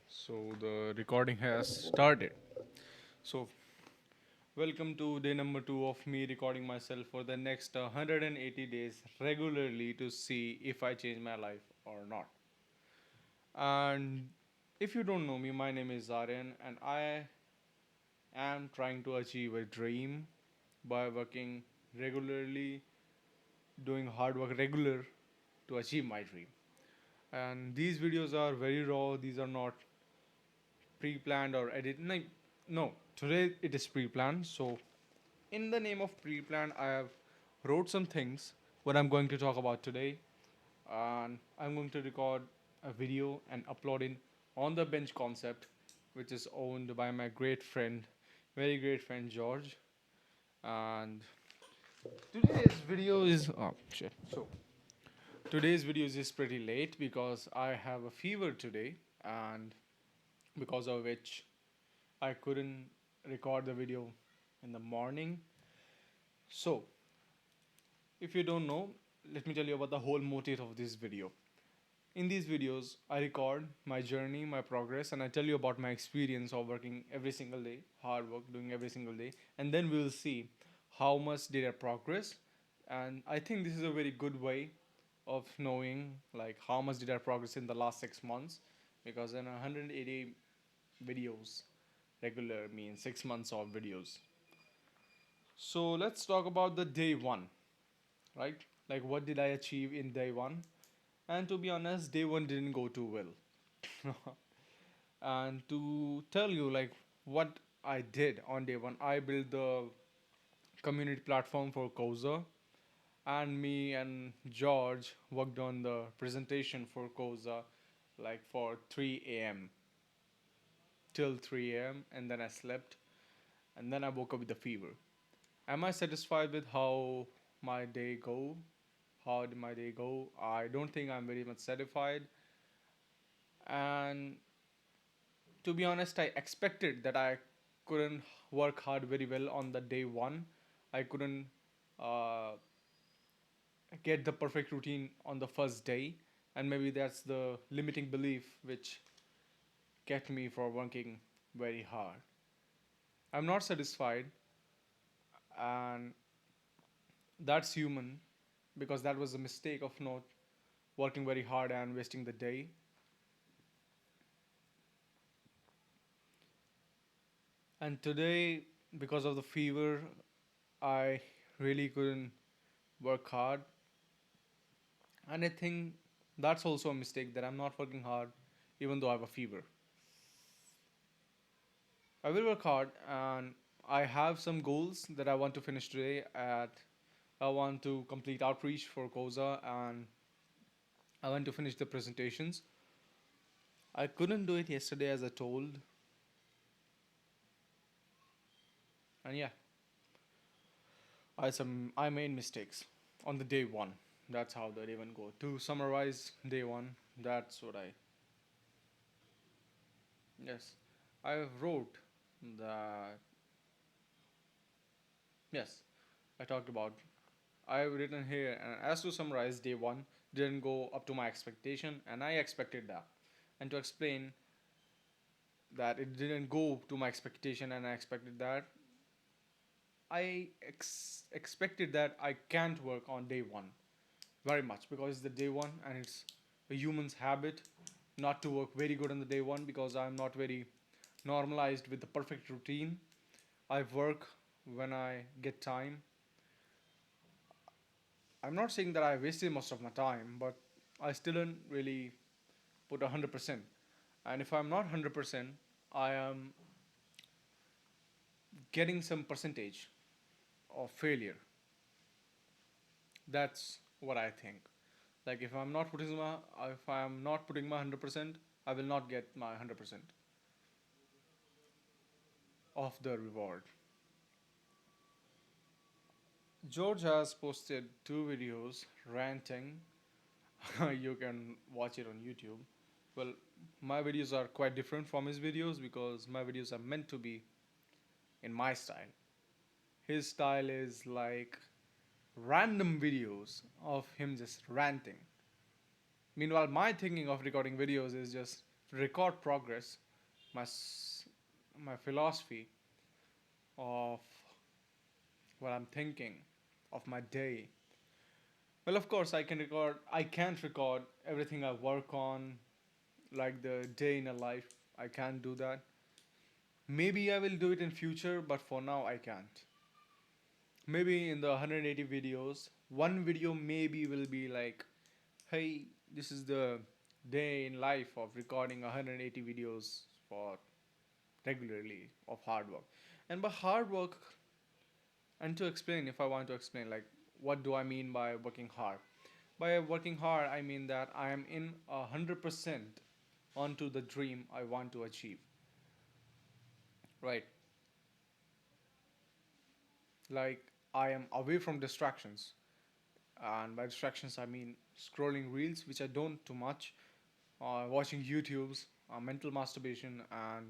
So the recording has started. So welcome to day number 2 of me recording myself for the next 180 days regularly to see if I change my life or not. And if you don't know me, my name is Aryan and I am trying to achieve a dream by working regularly, doing hard work regular to achieve my dream. And these videos are very raw, these are not pre-planned or edit. No, today it is pre-planned. So in the name of pre-planned, I have wrote some things what I'm going to talk about today, and I'm going to record a video and upload it on the bench concept, which is owned by my great friend, very great friend George. And today's video is oh shit. So today's video is pretty late because I have a fever today, and because of which I couldn't record the video in the morning. So, if you don't know, let me tell you about the whole motive of this video. In these videos, I record my journey, my progress, and I tell you about my experience of working every single day, hard work, doing every single day, and then we will see how much did I progress. And I think this is a very good way of knowing like how much did I progress in the last 6 months, because in 180 videos, regular means 6 months of videos. So let's talk about the day one, right? Like what did I achieve in day one? And to be honest, day one didn't go too well. And to tell you like what I did on day one, I built the community platform for Koza, and me and George worked on the presentation for Koza like for 3 a.m. till 3 a.m. and then I slept and then I woke up with a fever. Am I satisfied with how my day go? How did my day go? I don't think I'm very much satisfied. And to be honest, I expected that I couldn't work hard very well on the day one. I couldn't uh, get the perfect routine on the first day, and maybe that's the limiting belief which kept me from working very hard. I'm not satisfied, and that's human because that was a mistake of not working very hard and wasting the day. And today, because of the fever, I really couldn't work hard. And I think that's also a mistake that I'm not working hard even though I have a fever. I will work hard and I have some goals that I want to finish today at I want to complete outreach for Koza and I want to finish the presentations. I couldn't do it yesterday as I told, and yeah, I made mistakes on the day one. That's how the day one go. To summarize day one, that's what I yes. I wrote that yes, I talked about I've written here, and as to summarize, day one didn't go up to my expectation, and I expected that. And to explain that it didn't go to my expectation, and I expected that, expected that I can't work on day one very much because it's the day one, and it's a human's habit not to work very good on the day one because I'm not very normalized with the perfect routine. I work when I get time. I'm not saying that I wasted most of my time, but I still didn't really put 100%. And if I'm not 100%, I am getting some percentage of failure. That's what I think. Like if I'm not putting my 100%, I will not get my 100% of the reward. George has posted two videos ranting. You can watch it on YouTube. Well, my videos are quite different from his videos because my videos are meant to be in my style. His style is like random videos of him just ranting. Meanwhile, my thinking of recording videos is just record progress, my my philosophy of what I'm thinking, of my day. Well, of course, I can record. I can't record everything I work on, like the day in a life. I can't do that. Maybe I will do it in future, but for now I can't. Maybe in the 180 videos, one video maybe will be like, hey, this is the day in life of recording 180 videos for regularly of hard work. And by hard work, and to explain, if I want to explain, like, what do I mean by working hard? By working hard, I mean that I am in 100% onto the dream I want to achieve. Right? Like, I am away from distractions. And by distractions, I mean scrolling reels, which I don't too much, watching YouTube's, mental masturbation, and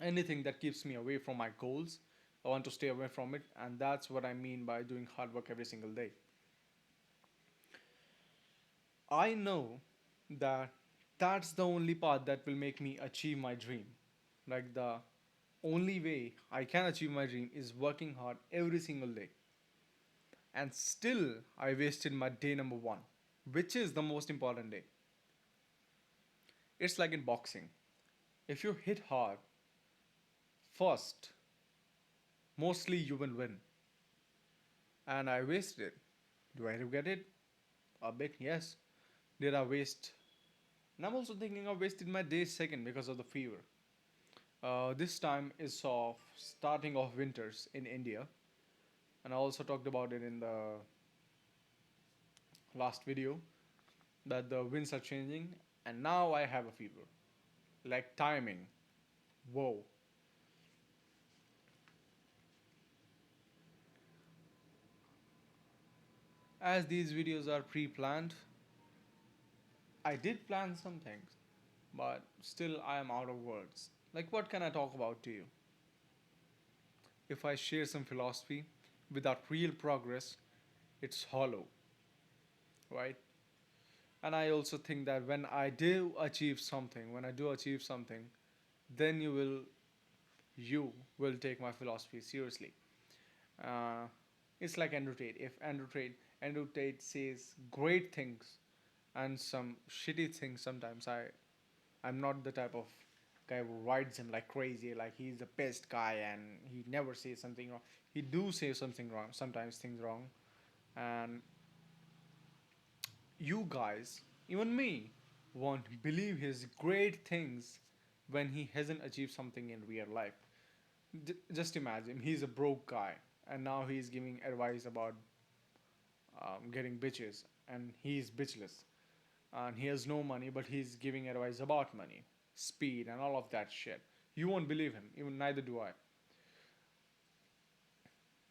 anything that keeps me away from my goals. I want to stay away from it, and that's what I mean by doing hard work every single day. I know that that's the only path that will make me achieve my dream. Like, the only way I can achieve my dream is working hard every single day. And still, I wasted my day number one, which is the most important day. It's like in boxing. If you hit hard first, mostly you will win. And I wasted it. Do I regret it? A bit, yes. Did I waste? And I'm also thinking of wasting my day second because of the fever. This time is of starting of winters in India, and I also talked about it in the last video that the winds are changing, and now I have a fever. Like timing, whoa! As these videos are pre-planned, I did plan some things, but still I am out of words. Like, what can I talk about to you? If I share some philosophy without real progress, it's hollow, right? And I also think that when I do achieve something, then you will take my philosophy seriously. Uh, it's like Andrew Tate. If Andrew Tate says great things and some shitty things sometimes, I'm not the type of guy who rides him like crazy, like he's the best guy and he never says something wrong. He do say something wrong, sometimes things wrong, and you guys, even me, won't believe his great things when he hasn't achieved something in real life. Just imagine, he's a broke guy, and now he's giving advice about getting bitches, and he's bitchless. And he has no money, but he's giving advice about money, speed, and all of that shit. You won't believe him, even neither do I.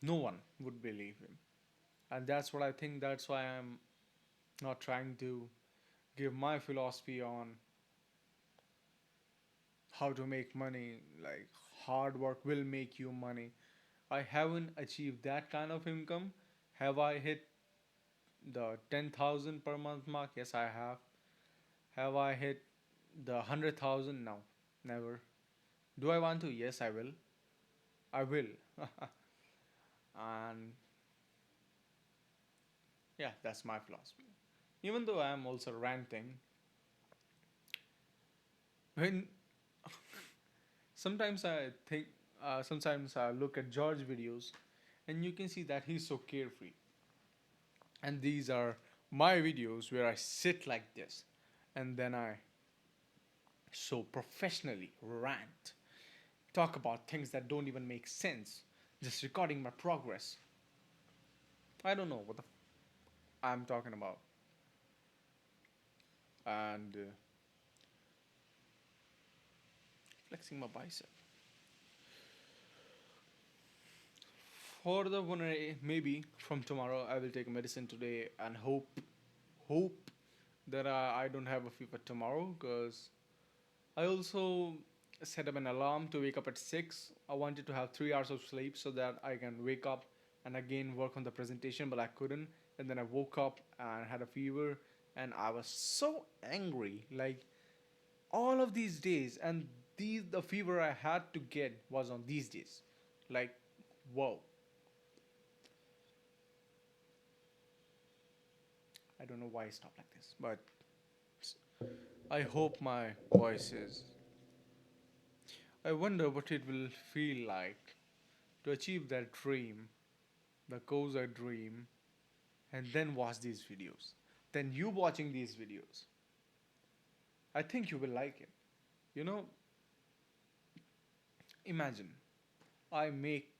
No one would believe him. And that's what I think, that's why I'm not trying to give my philosophy on how to make money. Like, hard work will make you money. I haven't achieved that kind of income. Have I hit the 10,000 per month mark? Yes, I have. Have I hit the 100,000? No, never. Do I want to? Yes, I will. I will. And yeah, that's my philosophy. Even though I am also ranting, when sometimes I think, sometimes I look at George videos, and you can see that he's so carefree. And these are my videos where I sit like this, and then I so professionally rant, talk about things that don't even make sense, just recording my progress. I don't know what I'm talking about. And flexing my bicep. For the one, maybe from tomorrow I will take medicine today and hope that I don't have a fever tomorrow, because I also set up an alarm to wake up at 6. I wanted to have 3 hours of sleep so that I can wake up and again work on the presentation, but I couldn't. And then I woke up and had a fever, and I was so angry. Like, all of these days, and the fever I had to get was on these days. Like, whoa. I don't know why I stopped like this, but I hope my voice is. I wonder what it will feel like to achieve that dream, the Koza dream, and then watch these videos. Then you watching these videos, I think you will like it. You know, imagine I make,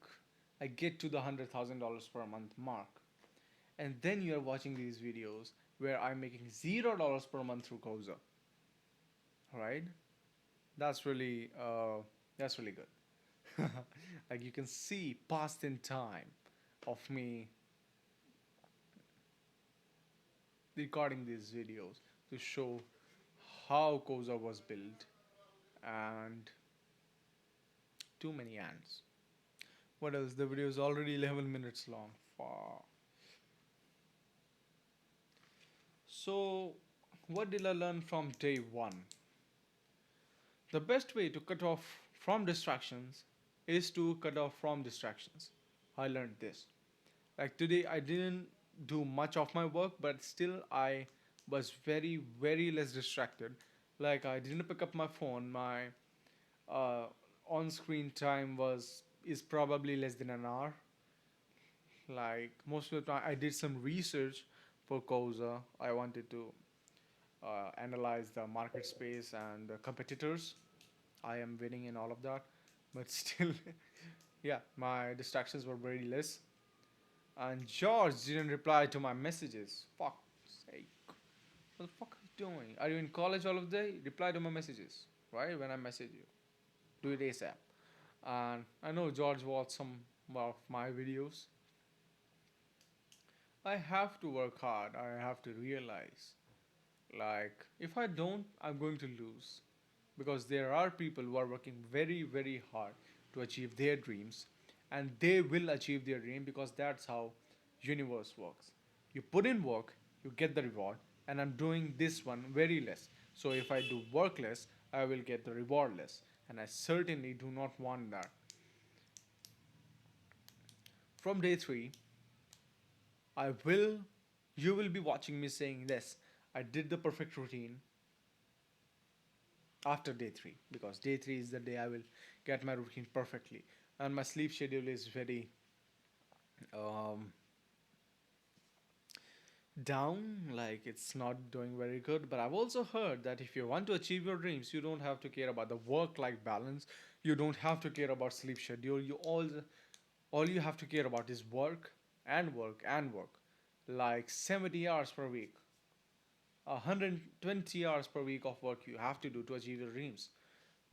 I get to the $100,000 per month mark, and then you are watching these videos where I'm making $0 per month through Koza, right? That's really, that's really good. Like you can see past in time of me recording these videos to show how Koza was built and too many ants. What else? The video is already 11 minutes long. Fuck. So, what did I learn from day one? The best way to cut off from distractions is to cut off from distractions. I learned this. Like today, I didn't do much of my work, but still, I was very less distracted. Like, I didn't pick up my phone. My uh, on screen time was is probably less than an hour. Like most of the time, I did some research for Koza. I wanted to analyze the market space and the competitors. I am winning in all of that, but still, yeah, my distractions were very less. And George didn't reply to my messages. Fuck sake. What the fuck are you doing? Are you in college all of the day? Reply to my messages, right? When I message you. Do it ASAP. And I know George watched some of my videos. I have to work hard. I have to realize. Like, if I don't, I'm going to lose. Because there are people who are working very hard to achieve their dreams. And they will achieve their dream because that's how universe works. You put in work, you get the reward. And I'm doing this one very less. So if I do work less, I will get the reward less. And I certainly do not want that. From day 3, I will, you will be watching me saying this. I did the perfect routine after day 3 because day 3 is the day I will get my routine perfectly. And my sleep schedule is very um, down, like it's not doing very good. But I've also heard that if you want to achieve your dreams, you don't have to care about the work life balance, you don't have to care about sleep schedule. All you have to care about is work and work and work, like 70 hours per week, 120 hours per week of work you have to do to achieve your dreams.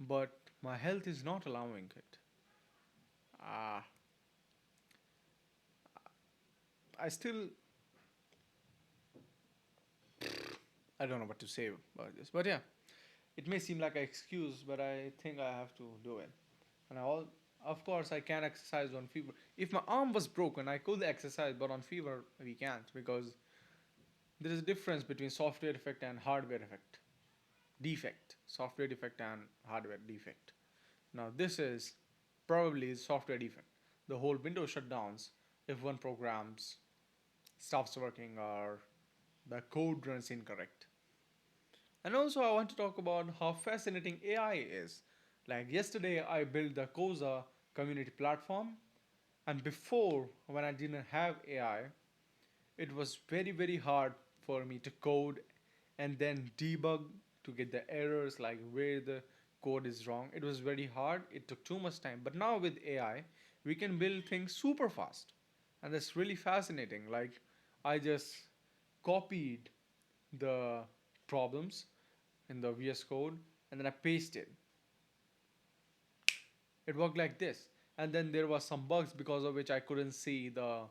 But my health is not allowing it. uh, I still, I don't know what to say about this, but yeah, it may seem like an excuse, but I think I have to do it. And of course, I can exercise on fever. If my arm was broken, I could exercise, but on fever, we can't because there is a difference between software effect and hardware effect. Defect, software defect, and hardware defect. Now, this is probably software defect. The whole Windows shutdowns if one programs stops working or the code runs incorrect. And also, I want to talk about how fascinating AI is. Like yesterday, I built the Koza community platform, and before, when I didn't have AI, it was very hard for me to code and then debug to get the errors, like where the code is wrong. It was very hard, it took too much time. But now with AI, we can build things super fast, and that's really fascinating. Like, I just copied the problems in the VS Code and then I pasted. It worked like this. And then there was some bugs because of which I couldn't see the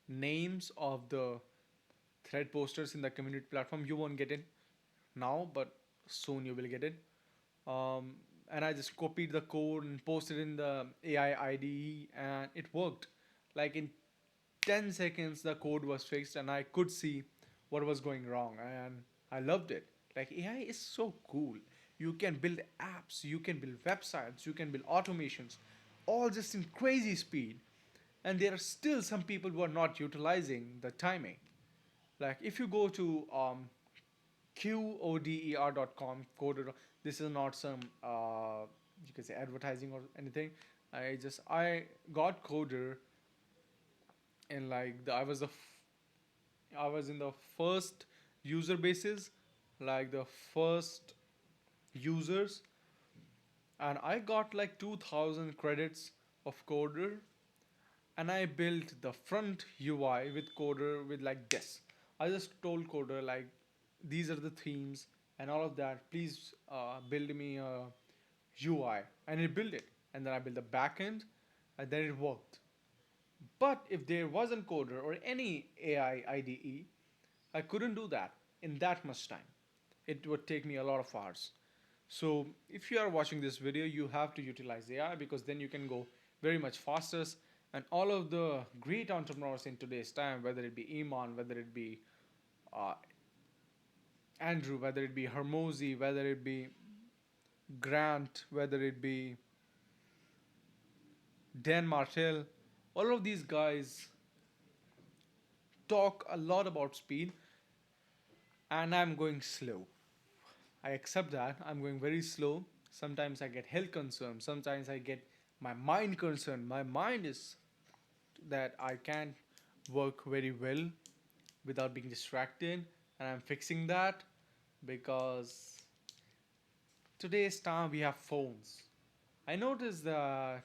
names of the thread posters in the community platform. You won't get it now, but soon you will get it. Um, and I just copied the code and posted in the AI IDE, and it worked. Like in 10 seconds, the code was fixed, and I could see what was going wrong, and I loved it. Like AI is so cool. You can build apps, you can build websites, you can build automations, all just in crazy speed. And there are still some people who are not utilizing the timing. Like if you go to QODER.com, coder, this is not some you can say advertising or anything. I got coder in like I was in the first user basis, like the first users, and I got like 2000 credits of coder, and I built the front UI with coder with like this. I just told coder like these are the themes and all of that. Please build me a UI, and it built it, and then I built the backend, and then it worked. But if there wasn't coder or any AI IDE, I couldn't do that in that much time. It would take me a lot of hours. So if you are watching this video, you have to utilize AI because then you can go very much faster. And all of the great entrepreneurs in today's time, whether it be Iman, whether it be uh, Andrew, whether it be Hermosi, whether it be Grant, whether it be Dan Martell, all of these guys talk a lot about speed, and I'm going slow. I accept that. I'm going very slow. Sometimes I get health concerns. Sometimes I get my mind concerned. My mind is that I can't work very well without being distracted, and I'm fixing that because today's time we have phones. I noticed that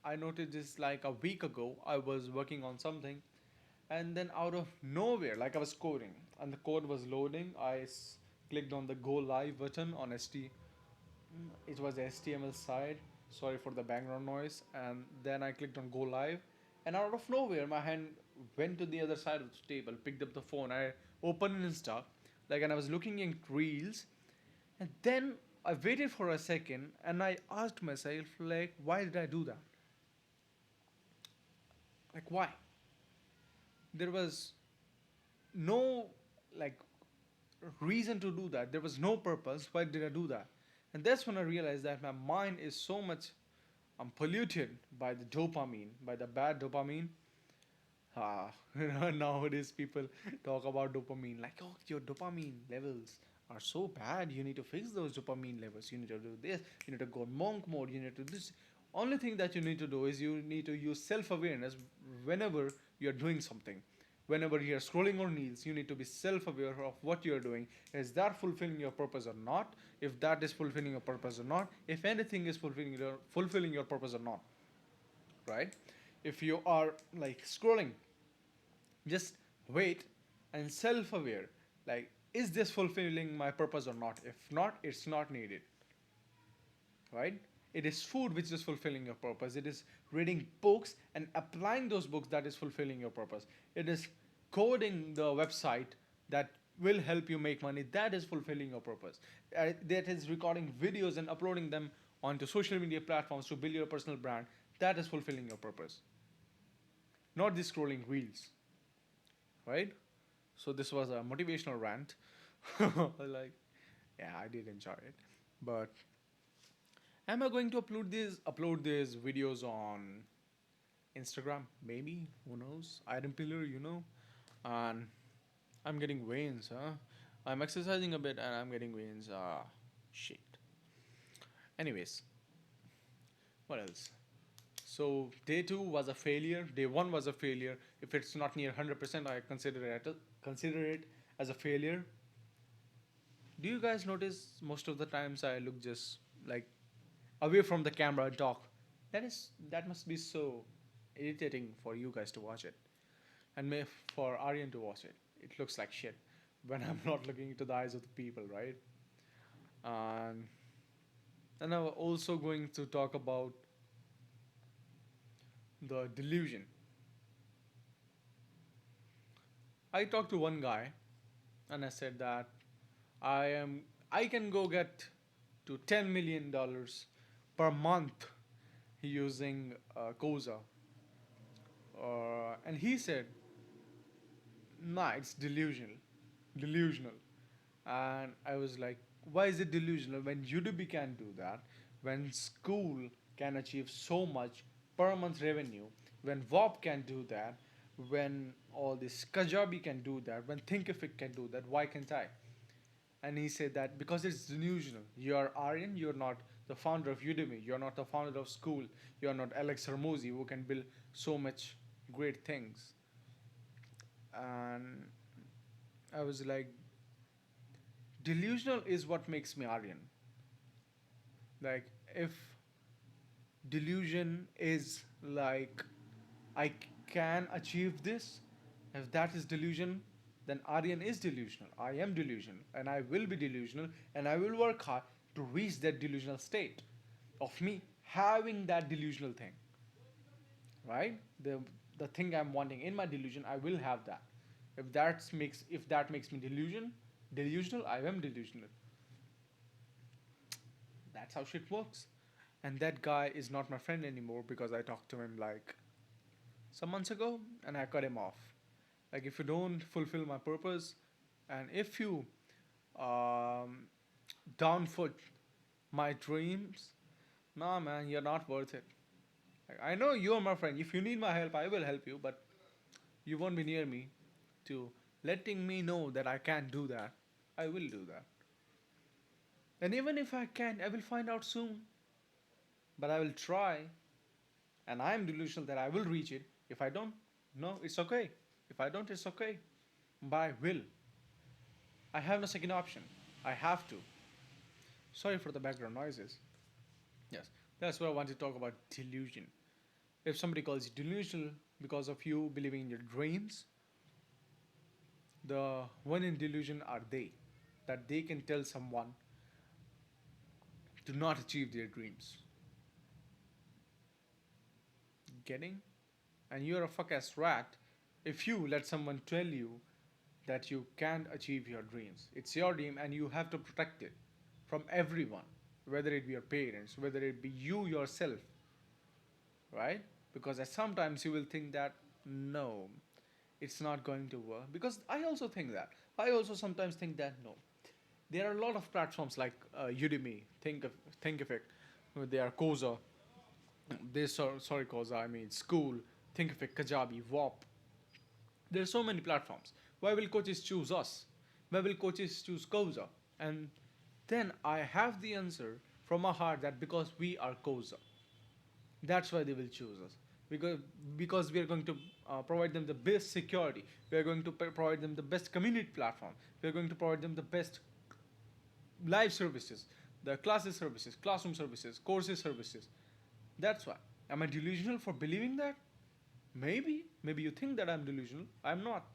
I noticed this like a week ago. I was working on something, and then out of nowhere, like I was coding, and the code was loading. Clicked on the go live button on it was the HTML side. Sorry for the background noise. And then I clicked on go live, and out of nowhere, my hand went to the other side of the table, picked up the phone. I opened Insta, like, and I was looking in reels, and then I waited for a second, and I asked myself, like, why did I do that? Like, why? There was no like reason to do that. There was no purpose. Why did I do that? And that's when I realized that my mind is so much polluted by the dopamine, by the bad dopamine. Nowadays people talk about dopamine like, oh, your dopamine levels are so bad. You need to fix those dopamine levels. You need to do this. You need to go monk mode. You need to do this. Only thing that you need to do is you need to use self-awareness whenever you're doing something. Whenever you're scrolling on reels, you need to be self-aware of what you're doing. Is that fulfilling your purpose or not? If that is fulfilling your purpose or not? If anything is fulfilling your purpose or not, right? If you are like scrolling, just wait and self-aware, like, is this fulfilling my purpose or not? If not, it's not needed, right? It is food which is fulfilling your purpose. It is reading books and applying those books that is fulfilling your purpose. It is coding the website that will help you make money, that is fulfilling your purpose. That is recording videos and uploading them onto social media platforms to build your personal brand, that is fulfilling your purpose, not the scrolling reels, right? So this was a motivational rant. Like, yeah, I did enjoy it. But am I going to upload these videos on Instagram? Maybe. Who knows? Iron pillar, and I'm getting veins, huh? I'm exercising a bit and I'm getting veins. Shit. Anyways, what else? So day two was a failure. Day one was a failure. If it's not near 100%, I consider it as a failure. Do you guys notice most of the times I look just like away from the camera and talk? That must be so irritating for you guys to watch it, and for Aryan to watch it. It looks like shit when I'm not looking into the eyes of the people, right? And and I'm also going to talk about the delusion. I talked to one guy, and I said that I can go get to $10 million per month using Koza, and he said, "Nah, it's delusional, delusional. And I was like, why is it delusional when Udemy can do that, when school can achieve so much per month revenue, when VOP can do that, when all this Kajabi can do that, when Thinkific can do that, why can't I? And he said that because it's delusional. You're Aryan, you're not the founder of Udemy, you're not the founder of school, you're not Alex Hermosi who can build so much great things. And I was like, delusional is what makes me Aryan. Like, if delusion is like, I can achieve this, if that is delusion, then Aryan is delusional. I am delusional, and I will be delusional, and I will work hard to reach that delusional state of me having that delusional thing, right? The thing I'm wanting in my delusion, I will have that. If that makes me delusional, I am delusional. That's how shit works. And that guy is not my friend anymore because I talked to him like some months ago and I cut him off. Like, if you don't fulfill my purpose and if you um, downfoot my dreams, nah, man, you're not worth it. Like, I know you're my friend. If you need my help, I will help you, but you won't be near me to letting me know that I can't do that. I will do that. And even if I can't, I will find out soon. But I will try, and I am delusional that I will reach it. If I don't, no, it's okay. If I don't, it's okay. But I will. I have no second option. I have to. Sorry for the background noises. Yes, that's what I want to talk about delusion. If somebody calls you delusional because of you believing in your dreams, the one in delusion are they. That they can tell someone to not achieve their dreams. Getting? And you're a fuck ass rat if you let someone tell you that you can't achieve your dreams. It's your dream and you have to protect it from everyone, whether it be your parents, whether it be you yourself, right? Because at sometimes you will think that no, it's not going to work. Because I also think that. I also sometimes think that no. There are a lot of platforms like Udemy, Thinkific, there are Koza, sorry Koza, I mean School, Thinkific, Kajabi, WOP. There are so many platforms. Why will coaches choose us? Why will coaches choose Koza? And then I have the answer from my heart that because we are Koza. That's why they will choose us. Because, because we are going to provide them the best security. We are going to provide them the best community platform. We are going to provide them the best live services, the classes services, classroom services, courses services. That's why. Am I delusional for believing that? Maybe. Maybe you think that I'm delusional. I'm not.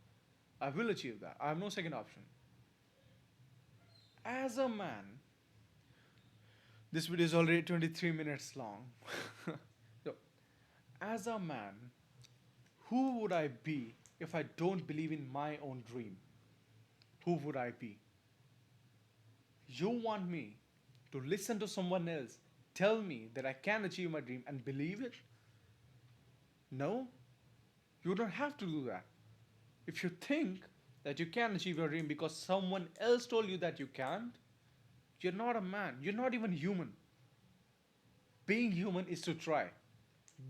I will achieve that. I have no second option. As a man, this video is already 23 minutes long. So, as a man, who would I be if I don't believe in my own dream? Who would I be? You want me to listen to someone else tell me that I can achieve my dream and believe it? No, you don't have to do that. If you think that you can achieve your dream because someone else told you that you can't, you're not a man. You're not even human. Being human is to try.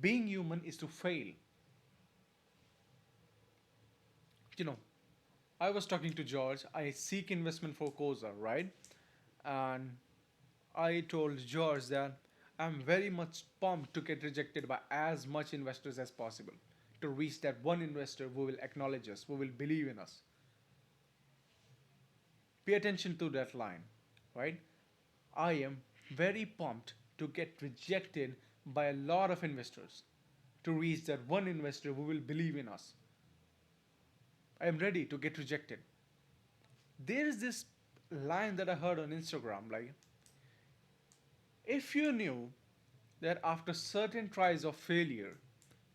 Being human is to fail. You know, I was talking to George. I seek investment for Koza, right? And I told George that I'm very much pumped to get rejected by as much investors as possible to reach that one investor who will acknowledge us, who will believe in us. Pay attention to that line, right? I am very pumped to get rejected by a lot of investors to reach that one investor who will believe in us. I am ready to get rejected. There is this line that I heard on Instagram like, if you knew that after certain tries of failure,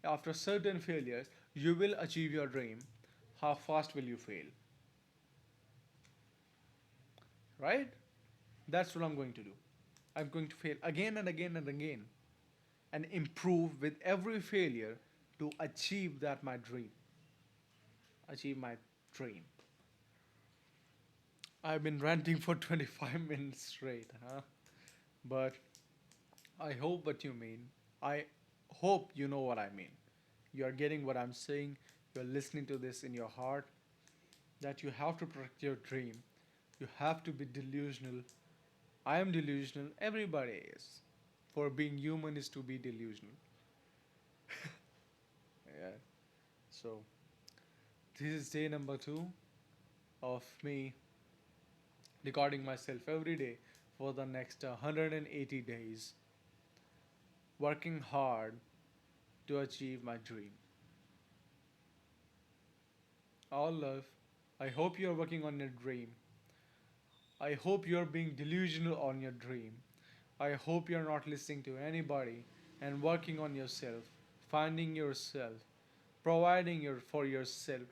after certain failures, you will achieve your dream, how fast will you fail? Right? That's what I'm going to do. I'm going to fail again and again and again and improve with every failure to achieve my dream. Achieve my dream. I've been ranting for 25 minutes straight, huh? But I hope what you mean. I hope you know what I mean. You are getting what I'm saying. You're listening to this in your heart that you have to protect your dream. You have to be delusional. I am delusional. Everybody is. For being human is to be delusional. Yeah. So, this is day number two of me recording myself every day for the next 180 days, working hard to achieve my dream. All love. I hope you're working on your dream. I hope you're being delusional on your dream. I hope you're not listening to anybody and working on yourself, finding yourself, providing for yourself,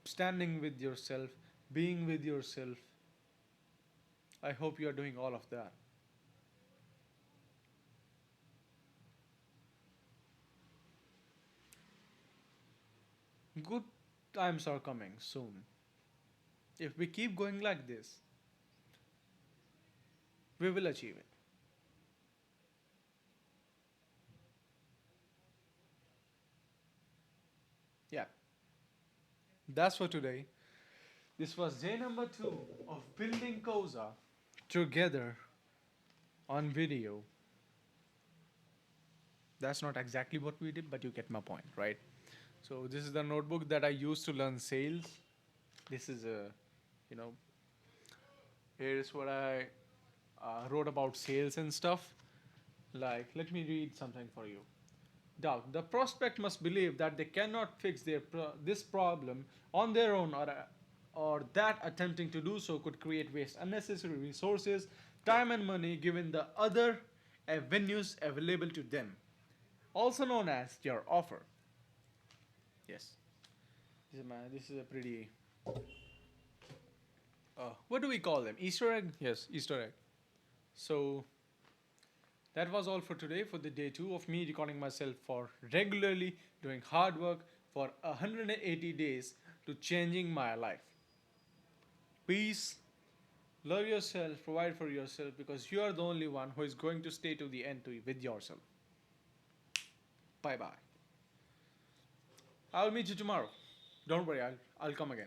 standing with yourself, being with yourself. I hope you're doing all of that. Good times are coming soon. If we keep going like this, we will achieve it. Yeah, that's for today. This was day number two of building Koza together on video. That's not exactly what we did, but you get my point, right? So this is the notebook that I used to learn sales. This is a, you know, here is what I wrote about sales and stuff. Like, let me read something for you. Doubt. The prospect must believe that they cannot fix this problem on their own, or that attempting to do so could create waste unnecessary resources, time, and money given the other avenues available to them, also known as your offer. Yes, this is a pretty. What do we call them? Easter egg? Yes, Easter egg. So that was all for today for the day two of me recording myself for regularly doing hard work for 180 days to changing my life. Peace, love yourself, provide for yourself because you are the only one who is going to stay to the end with yourself. Bye bye. I'll meet you tomorrow. Don't worry, I'll come again.